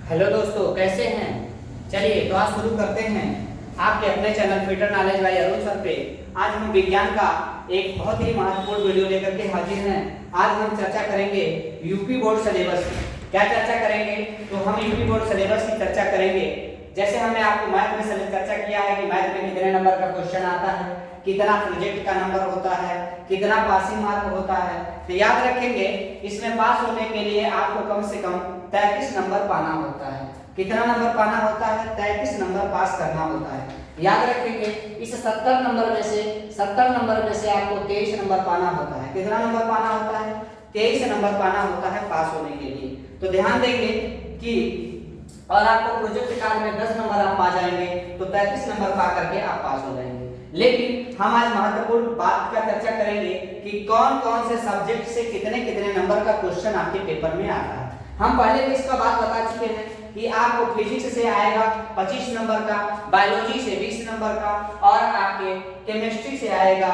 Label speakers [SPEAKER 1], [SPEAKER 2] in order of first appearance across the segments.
[SPEAKER 1] Hello दोस्तों, कैसे हैं। चलिए क्लास शुरू करते हैं आपके अपने channel fitter knowledge by Arun sir पे। आज हम विज्ञान का एक बहुत ही महत्वपूर्ण वीडियो लेकर के हाजिर हैं। आज हम चर्चा करेंगे यूपी बोर्ड सिलेबस की। क्या चर्चा करेंगे? तो हम यूपी बोर्ड सिलेबस की चर्चा करेंगे। जैसे हमने आपको मैथ में चर्चा किया है कि मैथ में कितने नंबर का क्वेश्चन आता है, कितना प्रोजेक्ट का नंबर होता है, कितना पासिंग मार्क होता है। तो याद रखेंगे, इसमें पास होने के लिए आपको कम से कम 33 नंबर पाना होता है। कितना नंबर पाना होता है? 33 नंबर पास करना होता है। याद रखेंगे, इस 70 नंबर में से आपको 23 नंबर पाना होता है। कितना नंबर पाना होता है? 23 नंबर पाना होता है पास होने के लिए। तो ध्यान देंगे कि और आपको प्रोजेक्ट कार्ड में 10 नंबर आप पा जाएंगे तो 33 नंबर पा करके आप पास हो जाएंगे। लेकिन हम आज महत्वपूर्ण बात का चर्चा करेंगे कि कौन कौन से सब्जेक्ट से कितने कितने नंबर का क्वेश्चन आपके पेपर में आता है। हम पहले भी इसका बात बता चुके हैं कि आपको फिजिक्स से आएगा 25 नंबर का, बायोलॉजी से 20 नंबर का और आपके केमिस्ट्री से आएगा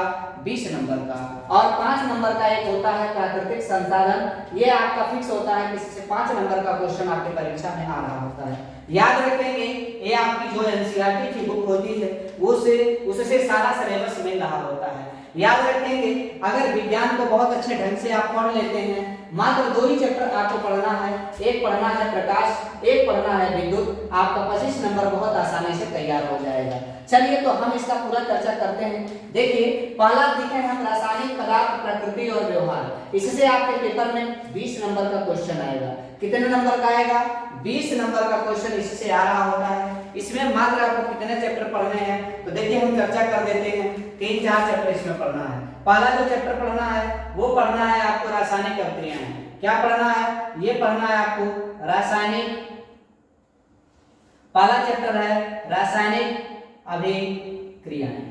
[SPEAKER 1] 20 नंबर का, और 5 नंबर का एक होता है प्राकृतिक संसाधन। ये आपका फिक्स होता है, किसी से 5 नंबर का क्वेश्चन आपके परीक्षा में आ रहा होता है। याद रखेंगे, ये आपकी जो एनसीईआरटी की बुक होती है उससे सारा सिलेबस मिल रहा होता है। याद रखेंगे, अगर विज्ञान को बहुत अच्छे ढंग से आप पढ़ लेते हैं, मात्र 2 ही चैप्टर आपको पढ़ना है। एक पढ़ना है प्रकाश, एक पढ़ना है विद्युत। आपका 25 नंबर बहुत आसानी से तैयार हो जाएगा। चलिए तो हम इसका पूरा चर्चा करते हैं। देखिए, पहला देखें हम रासायनिक पदार्थ, प्रकृति और व्यवहार। इससे आपके पेपर में 20 नंबर का क्वेश्चन आएगा। कितने नंबर का आएगा? 20 नंबर का क्वेश्चन इससे आ रहा होता है। इसमें मात्र आपको कितने चैप्टर पढ़ने हैं? तो देखिए, हम चर्चा कर देते हैं। 3-4 चैप्टर इसमें पढ़ना है। पहला जो चैप्टर पढ़ना है वो पढ़ना है आपको रासायनिक अभिक्रियाएं। क्या पढ़ना है? ये पढ़ना है आपको रासायनिक, पहला चैप्टर है रासायनिक अभिक्रियाएं।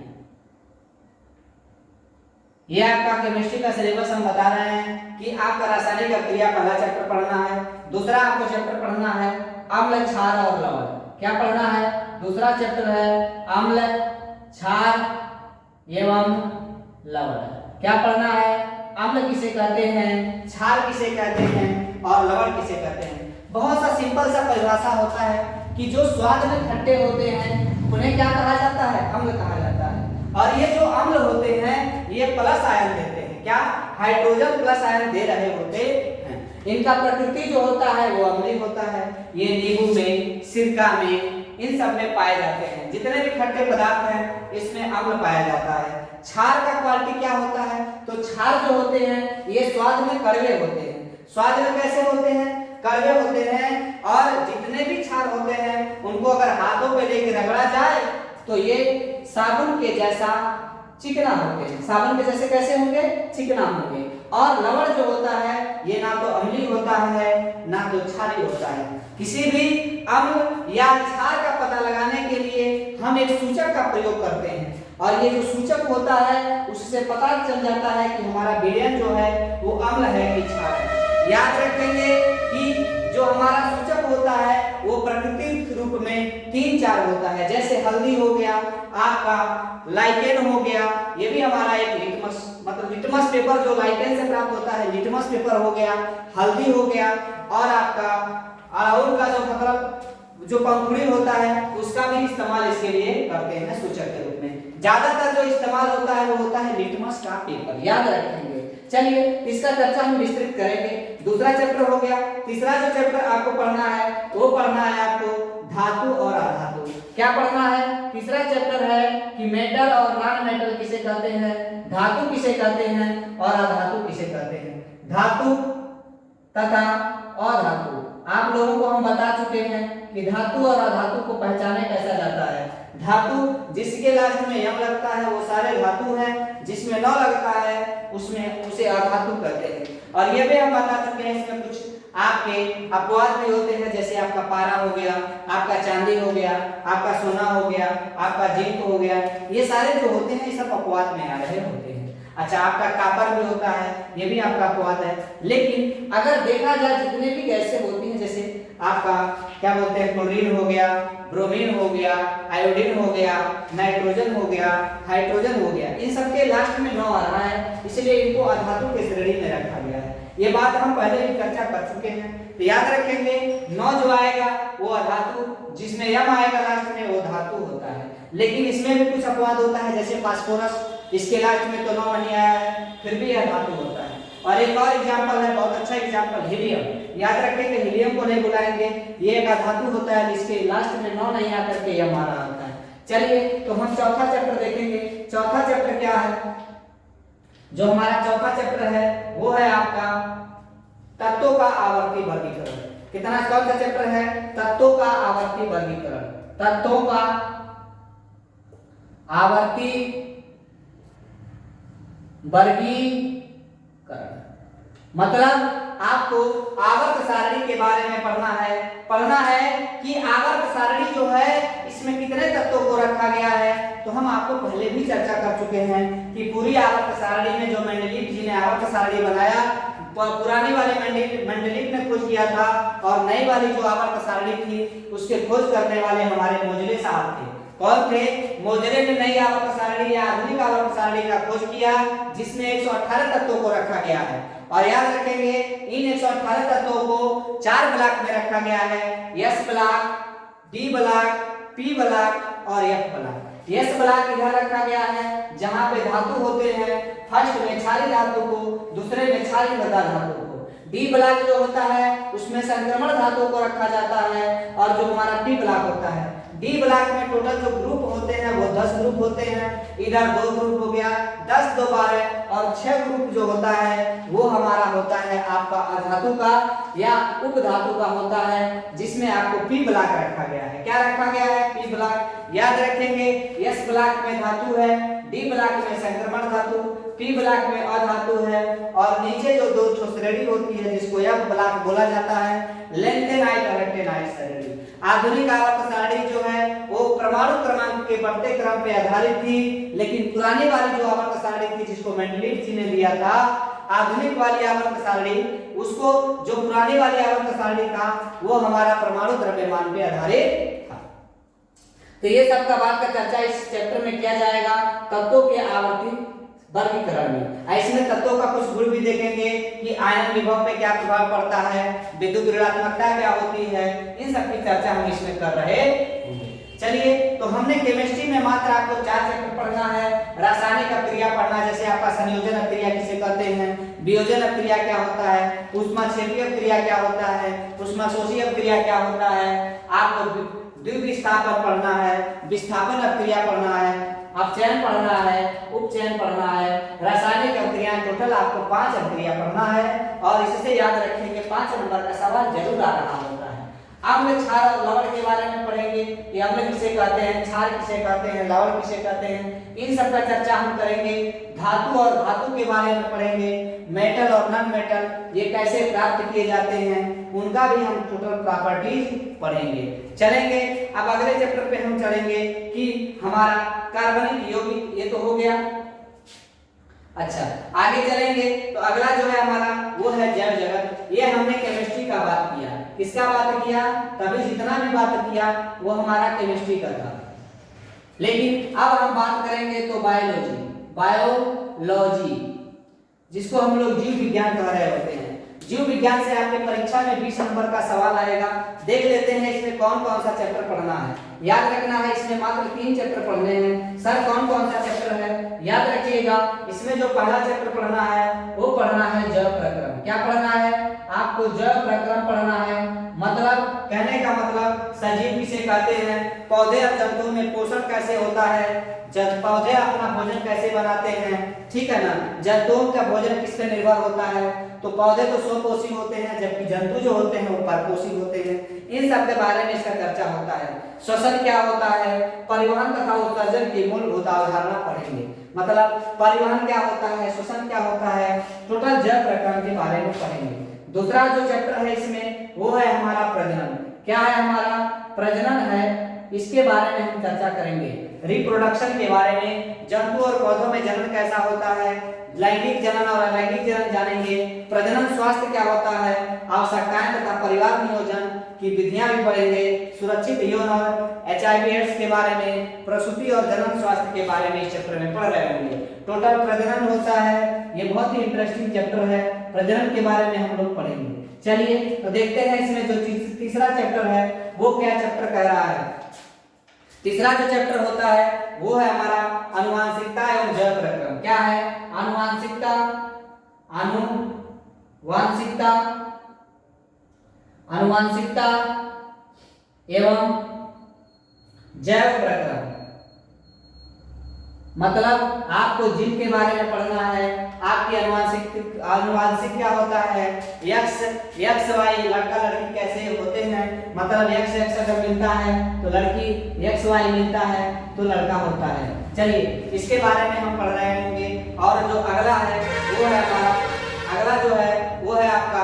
[SPEAKER 1] ये आपका केमिस्ट्री का सिलेबस हम बता रहे हैं कि आपका रासायनिक अभिक्रिया पहला चैप्टर पढ़ना है। दूसरा आपको चैप्टर पढ़ना है अम्ल, क्षार और लवण। क्या पढ़ना है? दूसरा चैप्टर है अम्ल, क्षार एवं लवण। क्या पढ़ना है? अम्ल किसे कहते हैं, क्षार किसे कहते हैं और लवण किसे कहते हैं। बहुत सा सिंपल सा परिभाषा होता है कि जो स्वाद में खट्टे होते हैं उन्हें क्या कहा जाता है? अम्ल कहा जाता है। और ये जो अम्ल होते हैं ये प्लस आयन देते हैं। क्या? हाइड्रोजन प्लस आयन दे रहे होते हैं। इनका प्रकृति जो होता है वो अम्लीय होता है। ये नींबू में, सिरका में, इन सब में पाए जाते हैं। जितने भी खट्टे पदार्थ हैं इसमें अम्ल पाया जाता है। क्षार का क्वालिटी क्या होता है? तो क्षार जो होते हैं ये स्वाद में कड़वे होते हैं। स्वाद में कैसे होते हैं? कड़वे होते हैं। और जितने भी क्षार होते हैं उनको अगर हाथों पे लेके रगड़ा जाए तो ये साबुन के जैसा चिकना होते हैं। साबुन के जैसे कैसे होंगे? चिकना होंगे। और लवण जो होता है ये ना तो अम्लीय होता है ना तो क्षारीय होता है। किसी भी अम्ल या क्षार का पता लगाने के लिए हम एक सूचक का प्रयोग करते हैं, और ये जो सूचक होता है उससे पता चल जाता है कि हमारा विलयन जो है वो अम्ल है कि क्षार है। याद रखेंगे कि जो हमारा सूचक होता है वो प्राकृतिक रूप में 3-4 होता है। जैसे हल्दी हो गया, आपका लाइकेन हो गया, ये भी हमारा एक लिटमस मतलब लिटमस पेपर जो लाइकेन से प्राप्त होता है, लिटमस पेपर हो गया, हल्दी हो गया, और आपका अड़हुल का जो मतलब जो पंखुड़ी होता है उसका भी इस्तेमाल इसके लिए करते हैं सूचक के रूप में। ज्यादातर जो इस्तेमाल होता है वो होता है लिटमस का पेपर। याद रखेंगे। चलिए इसका चर्चा हम विस्तृत करेंगे। दूसरा चैप्टर हो गया। तीसरा जो चैप्टर आपको पढ़ना है वो पढ़ना है आपको धातु और अधातु। क्या पढ़ना है? तीसरा चैप्टर है कि मेटल और नॉन मेटल किसे कहते हैं, धातु किसे कहते हैं और अधातु किसे कहते हैं। धातु तथा अधातु आप लोगों को हम बता चुके हैं कि धातु और अधातु को पहचाने कैसा जाता है। धातु जिसके लास्ट में यम लगता है वो सारे धातु हैं, जिसमें न लगता है उसमें उसे अधातु कहते हैं। और ये भी हम बता चुके हैं, इसमें कुछ आपके अपवाद भी होते हैं। जैसे आपका पारा हो गया, आपका चांदी हो गया, आपका सोना हो गया, आपका जिंक हो गया, ये सारे जो होते हैं ये सब अपवाद में आ रहे होते हैं। अच्छा, आपका कॉपर भी होता है, ये भी आपका अपवाद है। लेकिन अगर देखा जाए जितने भी गैसें होती हैं, जैसे आपका क्या बोलते हैं, क्लोरीन हो गया, ब्रोमीन हो गया, आयोडीन हो गया, नाइट्रोजन हो गया, हाइड्रोजन हो गया, इन सब के लास्ट में 9 आ रहा है, इसलिए इनको अधातु की श्रेणी में रखा गया है। ये बात हम पहले भी चर्चा कर चुके हैं। तो याद रखेंगे 9 जो आएगा वो अधातु, जिसमें यम आएगा लास्ट में वो धातु होता है। लेकिन इसमें भी कुछ अपवाद होता है, जैसे फास्फोरस, इसके लास्ट में तो 9 नहीं आया है, फिर भी यह धातु होता है। और एक और एग्जांपल है, बहुत अच्छा एग्जांपल, हीलियम। याद रखेंगे हीलियम को नहीं बुलाएंगे, ये एक धातु होता है, इसके लास्ट में 9 नहीं आकर के यम आ रहा होता है। चलिए तो हम चौथा चैप्टर देखेंगे। चौथा चैप्टर क्या है? जो हमारा चौथा चैप्टर है वो है आपका तत्वों का आवर्ती वर्गीकरण। कितना कौन सा चैप्टर है? तत्वों का आवर्ती वर्गीकरण। तत्वों का आवर्ती वर्गीकरण मतलब आपको आवर्त सारणी के बारे में पढ़ना है कि आवर्त सारणी जो है इसमें कितने तत्वों को रखा गया है। तो हम आपको पहले भी चर्चा कर चुके हैं कि पूरी आवर्त सारणी में जो मेंडलीव जी ने आवर्त सारणी बनाया, पुरानी वाली मेंडलीव ने खोज किया था, और नई वाली जो आवर्त सारणी थी उसके खोज करने वाले हमारे मोजले साहब थे। कौन थे? मोजले ने नई आवर्त सारणी या आधुनिक आवर्त सारणी का खोज किया, जिसमें 118 तत्वों को रखा गया है। और याद रखेंगे इन 118 तत्वों को 4 ब्लॉक में रखा गया है, S block, D block, P block और एफ ब्लॉक। एस ब्लॉक इधर रखा गया है जहां पे धातु होते हैं, फर्स्ट में क्षारीय धातु को, दूसरे में क्षारीय मृदा धातु को। डी ब्लॉक जो होता है उसमें संक्रमण धातु को रखा जाता है, और जो हमारा पी ब्लॉक होता है, डी ब्लॉक में टोटल जो ग्रुप होते हैं वो 10 ग्रुप होते हैं। इधर 2 ग्रुप हो गया, 10 2 12, और 6 ग्रुप जो होता है वो हमारा होता है आपका अधातु का या उपधातु का होता है, जिसमें आपको पी ब्लॉक रखा गया है। क्या रखा गया है? P block. याद रखेंगे एस ब्लॉक में धातु है, डी ब्लॉक में संक्रमण धातु, पी ब्लॉक में अधातु है, और नीचे जो 2 श्रेणी होती है जिसको एफ ब्लॉक बोला जाता है, लेंथेनाइट और रेक्टेनाइट श्रेणी। आधुनिक आवर्त सारणी जो है वो परमाणु क्रमांक के बढ़ते क्रम पे आधारित थी, लेकिन पुरानी वाली जो आवर्त सारणी थी जिसको मेंडलीव जी ने दिया था, आधुनिक वाली आवर्त सारणी, उसको जो पुरानी वाली आवर्त सारणी था वो हमारा परमाणु द्रव्यमान पे आधारित था। तो ये सब का बात का चर्चा इस चैप्टर में किया जाएगा तत्वों के आवर्ती वर्गीकरण में। इसमें तत्वों का कुछ गुण भी देखेंगे कि आयन विभव पे क्या प्रभाव पड़ता है, विद्युत ऋणात्मकता क्या होती है, इन सब की चर्चा हम इसमें कर रहे होंगे। चलिए तो हमने केमिस्ट्री में मात्र आपको 4 चैप्टर पढ़ना है। रासायनिक अभिक्रिया पढ़ना, जैसे आपका संयोजन अभिक्रिया किसे कहते हैं, वियोजन अभिक्रिया क्या होता है, ऊष्माक्षेपीय अभिक्रिया क्या होता है, ऊष्माशोषी अभिक्रिया क्या होता है, आपको द्विविस्थापन पढ़ना है, विस्थापन अभिक्रिया पढ़ना है, अपचयन पढ़ना है, उपचयन पढ़ना है, रासायनिक अभिक्रियाएं, टोटल आपको 5 अभिक्रिया पढ़ना है। और इससे याद रखेंगे 5 नंबर का सवाल जरूर आ रहा होता है। अम्ल, क्षार और लवण के बारे में पढ़ेंगे कि अम्ल किसे कहते हैं, क्षार किसे कहते हैं, लवण किसे कहते हैं, इन सब का चर्चा हम करेंगे। धातु और धातु के बारे में पढ़ेंगे, मेटल और नॉन मेटल ये कैसे प्राप्त किए जाते हैं, उनका भी हम टोटल प्रॉपर्टीज पढ़ेंगे। चलेंगे अब अगले चैप्टर पे हम चलेंगे कि हमारा कार्बनिक यौगिक, ये तो हो गया। अच्छा आगे चलेंगे तो अगला जो है हमारा वो है जैव जगत। ये हमने केमिस्ट्री का बात किया, किसका बात किया, तभी जितना भी बात किया वो हमारा केमिस्ट्री का था। लेकिन अब हम बात करेंगे तो बायोलॉजी, बायोलॉजी जिसको हम लोग जीव विज्ञान कह रहे होते हैं। जीव विज्ञान से आपके परीक्षा में 20 नंबर का सवाल आएगा। देख लेते हैं इसमें कौन कौन सा चैप्टर पढ़ना है। याद रखना है इसमें मात्र 3 चैप्टर पढ़ने हैं। सर कौन कौन सा चैप्टर है? याद रखिएगा इसमें जो पहला चैप्टर पढ़ना है वो पढ़ना है जैव प्रक्रम। क्या पढ़ना है? आपको जैव प्रक्रम पढ़ना है। मतलब कहने का मतलब सजीव किसे कहते हैं, पौधे और जंतुओं में पोषण कैसे होता है, जब पौधे अपना भोजन कैसे बनाते हैं, ठीक है ना, जंतुओं का भोजन किस पे निर्भर होता है, तो पौधे तो स्वपोषी होते हैं जबकि जंतु जो होते हैं वो परपोषी होते हैं। इन सब के बारे में इसका चर्चा होता है। श्वसन क्या होता है, परिवहन तथा उत्सर्जन की मूलभूत अवधारणा पढ़ेंगे। मतलब परिवहन क्या होता है, श्वसन क्या होता है, टोटल जैव प्रक्रम के बारे में पढ़ेंगे। दूसरा जो चैप्टर है इसमें वो है हमारा प्रजनन। क्या है हमारा? प्रजनन है, इसके बारे में हम चर्चा करेंगे। रिप्रोडक्शन के बारे में, जंतु और पौधों में जन्म कैसा होता है, लैंगिक जनन और अलैंगिक जनन जानेंगे। प्रजनन स्वास्थ्य क्या होता है, आवश्यकताएं तथा परिवार नियोजन की विधियां भी पढ़ेंगे, सुरक्षित यौन और HIV एड्स के बारे में, प्रसूति और जन्म स्वास्थ्य के बारे में इस चैप्टर में पढ़ रहे होंगे। टोटल प्रजनन होता है, ये बहुत ही इंटरेस्टिंग चैप्टर है, प्रजनन के बारे में हम लोग पढ़ेंगे। चलिए तो देखते हैं इसमें जो तीसरा चैप्टर है वो क्या चैप्टर कह रहा है। तीसरा जो चैप्टर होता है वो है हमारा आनुवंशिकता एवं जैव प्रक्रम। क्या है? आनुवंशिकता, आनुवंशिकता, आनुवंशिकता एवं जैव प्रक्रम। मतलब आपको जीन के बारे में पढ़ना है, आपकी आनुवंशिक क्या होता है, एक्स वाई लड़का लड़की कैसे होते हैं, मतलब एक्स अगर मिलता है तो लड़की, एक्स वाई मिलता है तो लड़का होता है। चलिए इसके बारे में हम पढ़ रहे होंगे। और जो अगला है वो है हमारा, अगला जो है वो है आपका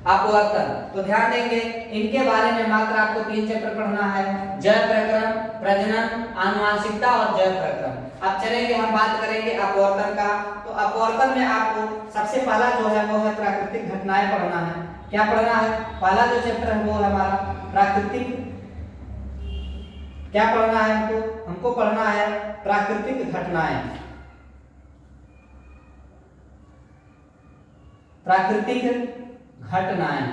[SPEAKER 1] अपवर्तन। तो ध्यान देंगे इनके बारे में मात्र आपको 3 चैप्टर पढ़ना है, जैव प्रक्रम, प्रजनन, आनुवंशिकता और जैव प्रक्रम। अब चलेंगे हम बात करेंगे अपवर्तन का। तो अपवर्तन में आपको सबसे पहला जो है वो है प्राकृतिक घटनाएं पढ़ना है। क्या पढ़ना है? पहला जो चैप्टर है वो है हमारा प्राकृतिक, क्या पढ़ना है हमको पढ़ना है प्राकृतिक घटनाएं। प्राकृतिक घटनाएं,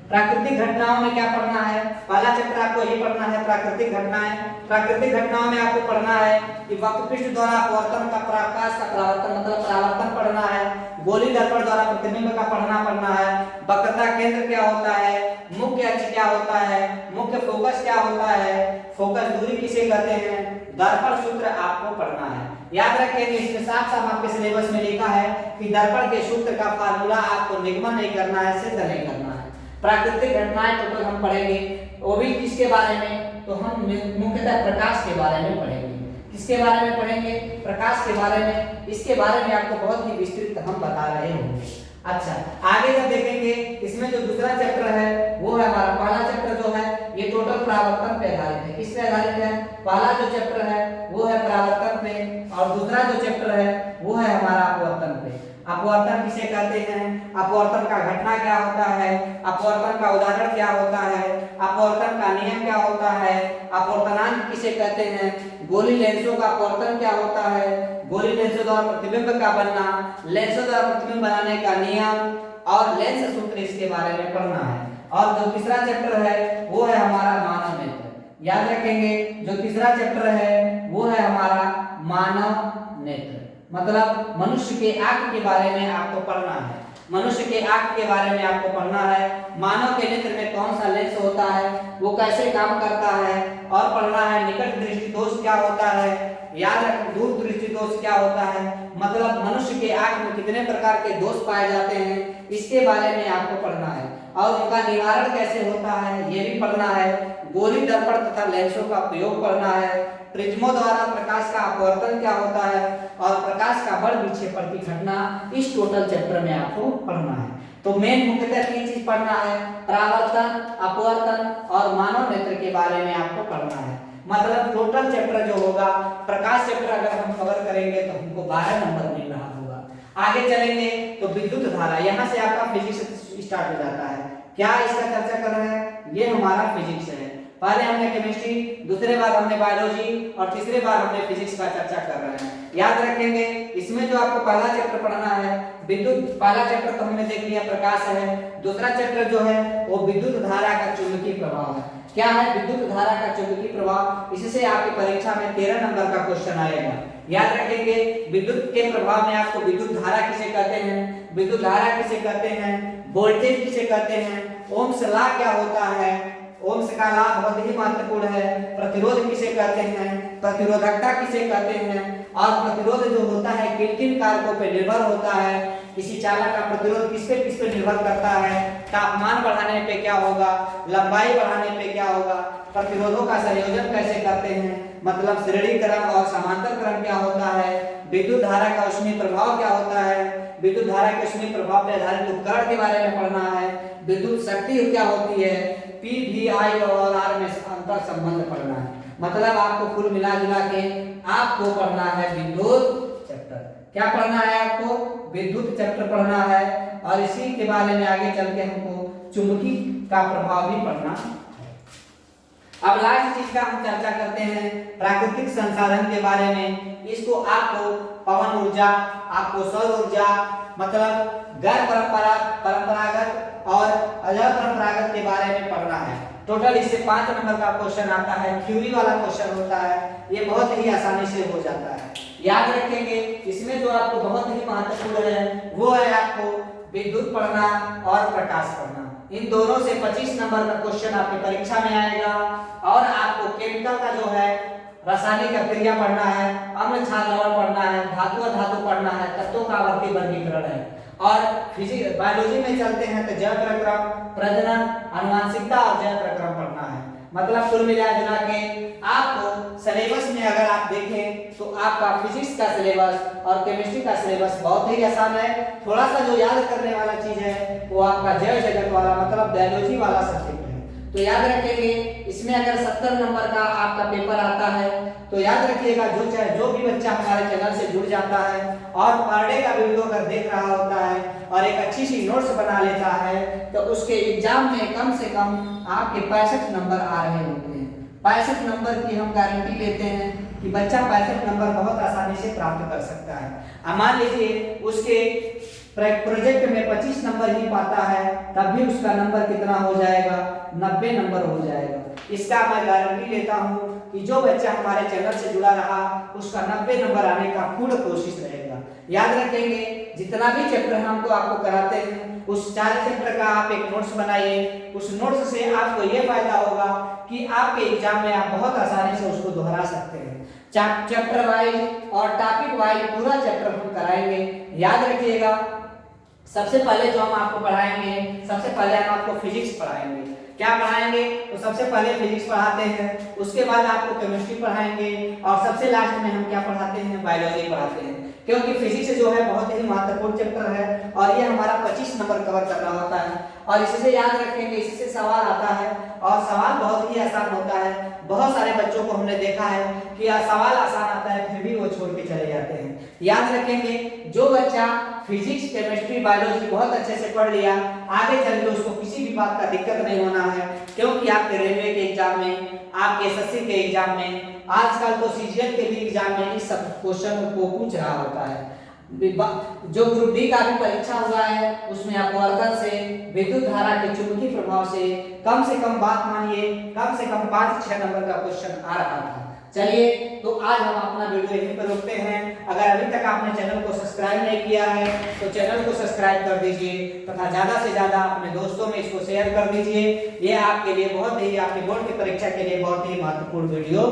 [SPEAKER 1] प्राकृतिक घटनाओं में क्या पढ़ना है? पहला चैप्टर आपको यही पढ़ना है प्राकृतिक घटनाएं। प्राकृतिक घटनाओं में आपको पढ़ना है कि वक्रपृष्ठ द्वारा अपवर्तन का, प्रकाश का परावर्तन मतलब परावर्तन पढ़ना है, गोली दर्पण द्वारा प्रतिबिंब का पढ़ना है, वक्रता केंद्र क्या होता है, मुख्य अक्ष क्या होता है, मुख्य फोकस क्या होता है, फोकस दूरी किसे कहते हैं, दर्पण सूत्र आपको पढ़ना है। याद रखेंगे इसमें साफ साफ आपके सिलेबस में लिखा है कि दर्पण के सूत्र का फार्मूला आपको निगमन नहीं करना है, सिद्ध नहीं करना है। प्राकृतिक घटनाएं टोटल हम पढ़ेंगे, वो भी किसके बारे में? तो हम मुख्यतः प्रकाश के बारे में पढ़ेंगे। किसके बारे में पढ़ेंगे? प्रकाश के बारे में। इसके बारे में आपको बहुत ही विस्तृत हम बता रहे होंगे। अच्छा, आगे जब देखेंगे इसमें जो दूसरा चैप्टर है वो है हमारा, पहला चैप्टर जो है ये टोटल परावर्तन पे आधारित है। किस पे आधारित है? पहला जो चैप्टर है वो है परावर्तन पे, और दूसरा जो चैप्टर है वो है हमारा अपवर्तन पे। अपवर्तन किसे कहते हैं, अपवर्तन का घटना क्या होता है, अपवर्तन का उदाहरण क्या होता है, अपवर्तन का नियम क्या होता है, अपवर्तनांक किसे कहते हैं, गोली लेंसों का अपवर्तन क्या होता है, गोली लेंसों द्वारा प्रतिबिंब का बनना, लेंसों द्वारा प्रतिबिंब बनाने का नियम और लेंस सूत्र, इसके बारे में पढ़ना है। और जो तीसरा चैप्टर है वो है हमारा मानव नेत्र। याद रखेंगे जो तीसरा चैप्टर है वो है हमारा मानव नेत्र, मतलब मनुष्य के आंख के बारे में आपको पढ़ना है। मनुष्य के आंख के बारे में आपको पढ़ना है, मानव के नेत्र में कौन सा लेंस होता है, वो कैसे काम करता है, और पढ़ना है निकट दृष्टि दोष क्या होता है, याद रखें दूर दृष्टि दोष क्या होता है, मतलब मनुष्य के आंख में कितने प्रकार के दोष पाए जाते हैं, इसके बारे में आपको पढ़ना है। और उनका निवारण कैसे होता है ये भी पढ़ना है। गोली दर्पण तथा लेंसों का प्रयोग पढ़ना है, प्रिज्मों द्वारा प्रकाश का अपवर्तन क्या होता है, और प्रकाश का बड़ विक्षेपण की घटना इस टोटल चैप्टर में आपको पढ़ना है। तो मेन मुख्यतः 3 चीज पढ़ना है, परावर्तन, अपवर्तन और मानव नेत्र के बारे में आपको पढ़ना है। मतलब टोटल चैप्टर जो होगा, प्रकाश चैप्टर अगर हम कवर करेंगे तो हमको 12 नंबर मिल रहा होगा। आगे चलेंगे तो विद्युत धारा, यहाँ से आपका फिजिक्स स्टार्ट हो जाता है। क्या इसका चर्चा कर रहे हैं? ये हमारा फिजिक्स है। पहले हमने केमिस्ट्री, दूसरे बार हमने बायोलॉजी और तीसरे बार हमने फिजिक्स का चर्चा कर रहे हैं। याद रखेंगे इसमें जो आपको पहला चैप्टर पढ़ना है विद्युत, पहला चैप्टर तो हमने देख लिया प्रकाश है, दूसरा चैप्टर जो है वो विद्युत धारा का चुंबकीय प्रभाव है। क्या है? विद्युत धारा का चुंबकीय प्रभाव। इससे आपकी परीक्षा में 13 नंबर का क्वेश्चन आएगा। याद रखेंगे विद्युत के प्रभाव में आपको विद्युत धारा किसे कहते हैं, विद्युत धारा किसे कहते हैं, वोल्टेज किसे कहते हैं, ओम्स लॉ क्या होता है, ओम्स का लॉ बहुत ही महत्वपूर्ण है, प्रतिरोध किसे कहते हैं, प्रतिरोधकता किसे कहते हैं, और प्रतिरोध जो होता है किन किन कारकों पर निर्भर होता है, किसी चालक का प्रतिरोध किस पे निर्भर करता है, तापमान बढ़ाने पे क्या होगा, लंबाई बढ़ाने पे क्या होगा, प्रतिरोधों का संयोजन कैसे करते हैं, मतलब श्रेणी क्रम और समांतर क्रम क्या होता है, विद्युत धारा का ऊष्मीय प्रभाव क्या होता है, विद्युत धारा के ऊष्मीय प्रभाव पर आधारित उपकरण के बारे में पढ़ना है, विद्युत शक्ति क्या होती है, P, V, I और R में अंतर संबंध पढ़ना है। मतलब आपको कुल मिला जुला के आपको पढ़ना है विद्युत चैप्टर। क्या पढ़ना है आपको? विद्युत चैप्टर पढ़ना है। और इसी के बारे में आगे चल के हमको चुंबकीय का प्रभाव भी पढ़ना है। अब लास्ट चीज का हम चर्चा करते हैं प्राकृतिक संसाधन के बारे में। इसको आपको पवन ऊर्जा, आपको सौर ऊर्जा, मतलब गैर परंपरागत और अपरंपरागत के बारे में पढ़ना है। टोटल इससे 5 नंबर का क्वेश्चन आता है, थ्योरी वाला क्वेश्चन होता है, ये बहुत ही आसानी से हो जाता है। याद रखेंगे इसमें जो आपको बहुत ही महत्वपूर्ण है वो है आपको विद्युत पढ़ना और प्रकाश पढ़ना। इन दोनों से 25 नंबर का क्वेश्चन आपकी परीक्षा में आएगा। और आपको केमिकल का जो है रासायनिक क्रिया पढ़ना है, अम्ल क्षार लवण पढ़ना है, धातु अधातु पढ़ना है, तत्वों का आवर्ती वर्गीकरण है। और फिजिक्स बायोलॉजी में चलते हैं तो जैव प्रक्रम, प्रजनन, आनुवांशिकता और जैव प्रक्रम पढ़ना है। मतलब कुल मिला जुला के आपको सिलेबस में अगर आप देखें तो आपका फिजिक्स का सिलेबस और केमिस्ट्री का सिलेबस बहुत ही आसान है। थोड़ा सा जो याद करने वाला चीज है वो आपका जैव जगत वाला मतलब बायोलॉजी वाला सब्जेक्ट है। तो याद रखेंगे इसमें अगर 70 नंबर का आपका पेपर आता है तो याद रखिएगा जो भी बच्चा हमारे चैनल से जुड़ जाता है और पर डे का वीडियो अगर देख रहा होता है और एक अच्छी सी नोट्स बना लेता है तो उसके एग्जाम में कम से कम आपके 65 नंबर आ रहे होते हैं। 65 नंबर की हम गारंटी लेते हैं कि बच्चा 65 नंबर बहुत आसानी से प्राप्त कर सकता है। मान लीजिए उसके प्रोजेक्ट में 25 नंबर ही पाता है तब भी उसका नंबर कितना हो जाएगा, 90 नंबर हो जाएगा। इसका मैं गारंटी लेता हूं कि जो बच्चा हमारे चैनल से जुड़ा रहा उसका 90 नंबर आने का पूर्ण कोशिश रहेगा। याद रखेंगे जितना भी चैप्टर हमको आपको कराते हैं उस 4 चैप्टर का आप एक नोट्स बनाइए। उस नोट्स से आपको ये फायदा होगा कि आपके एग्जाम में आप बहुत आसानी से उसको दोहरा सकते हैं। चैप्टर वाइज और टॉपिक वाइज पूरा चैप्टर हम कराएंगे। याद रखिएगा सबसे पहले जो हम आपको पढ़ाएंगे, सबसे पहले हम आपको फिजिक्स पढ़ाएंगे। क्या पढ़ाएंगे तो सबसे पहले फिजिक्स पढ़ाते हैं, उसके बाद आपको केमिस्ट्री पढ़ाएंगे और सबसे लास्ट में हम क्या पढ़ाते हैं, बायोलॉजी पढ़ाते हैं। क्योंकि फिजिक्स जो है बहुत ही महत्वपूर्ण चैप्टर है और ये हमारा 25 नंबर कवर करना होता है। और इससे याद रखेंगे इससे सवाल आता है और सवाल बहुत ही आसान होता है। बहुत सारे बच्चों को हमने देखा है कि सवाल आसान आता है फिर भी वो छोड़ के चले जाते हैं। याद रखेंगे जो बच्चा फिजिक्स, केमिस्ट्री, बायोलॉजी बहुत अच्छे से पढ़ लिया आगे चल के उसको किसी भी बात का दिक्कत नहीं होना है। क्योंकि आपके रेलवे के एग्जाम में, आपके एसएससी के एग्जाम में, आजकल तो सीजीएल के भी एग्जाम में इस सब क्वेश्चन को पूछ रहा होता है। जो ग्रुप डी का भी परीक्षा हुआ है उसमें अपवर्तन से, विद्युत धारा के चुंबकीय प्रभाव से कम बात मानिए कम से कम 5-6 नंबर का क्वेश्चन आ रहा था। चलिए तो आज हम अपना वीडियो यहीं पर रोकते हैं। अगर अभी तक आपने चैनल को सब्सक्राइब नहीं किया है तो चैनल को सब्सक्राइब कर दीजिए तथा ज्यादा से ज्यादा अपने दोस्तों में इसको शेयर कर दीजिए। ये आपके लिए बहुत ही, आपके बोर्ड की परीक्षा के लिए बहुत ही महत्वपूर्ण वीडियो